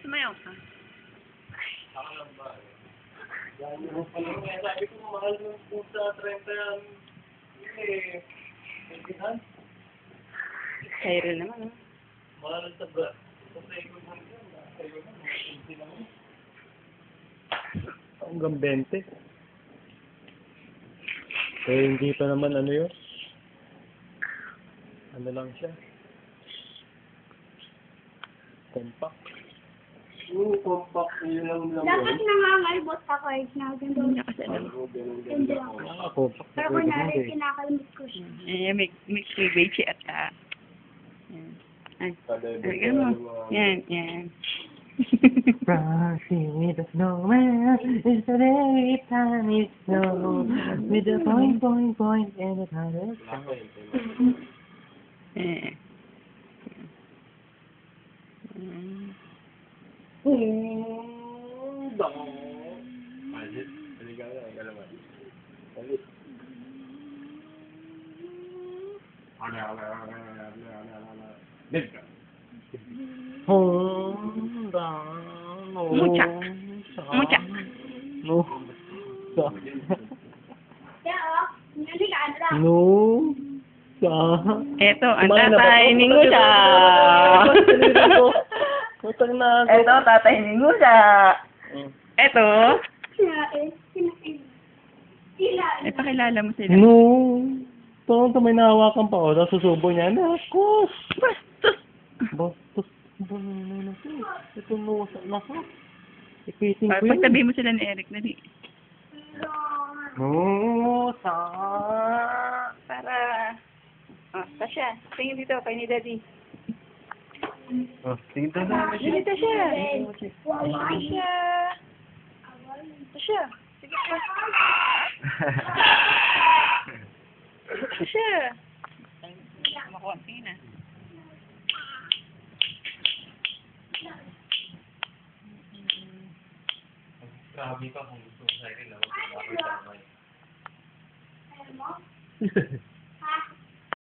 Sumayaw ka. Sabi ko, mahal ng pusa, 30 yan. Kairo naman, no? Mahal sa bra. Hanggang 20. Eh, hindi pa naman ano yun. Ano lang siya. Compact. Compact. Yun lang lang. Dapat nangangalbot ako eh. Hindi niya kasi alam. Hindi lang. Compact. Pero kunwari, kinakalimit ko siya. May bechi at yan. Ay, ganun mo. Yan. Dancing with the snowman, it's the very time it snows, with the point, and the color. Mucha. No. Kaya oh, nalikaan lang. No. Eto, ang tatay ni Ngusa. Eto, tatay ni Ngusa. Eto. Eh, pakilala mo sila. No. Ito, may nahawakan pa ako. Tapos susubo niya. Nakos. Bastos. Ito nuwasak na ko. Ipiting ko yun. Pagtabi mo sila ni Eric, dali. Nusa. Para... Tasha, tingin dito kay ni Daddy. Tingin doon na. Dali, Tasha. Tasha. Tasha. Sige pa. Tasha. Makuha, tingin na. Grabe ka kung gusto mo sa akin.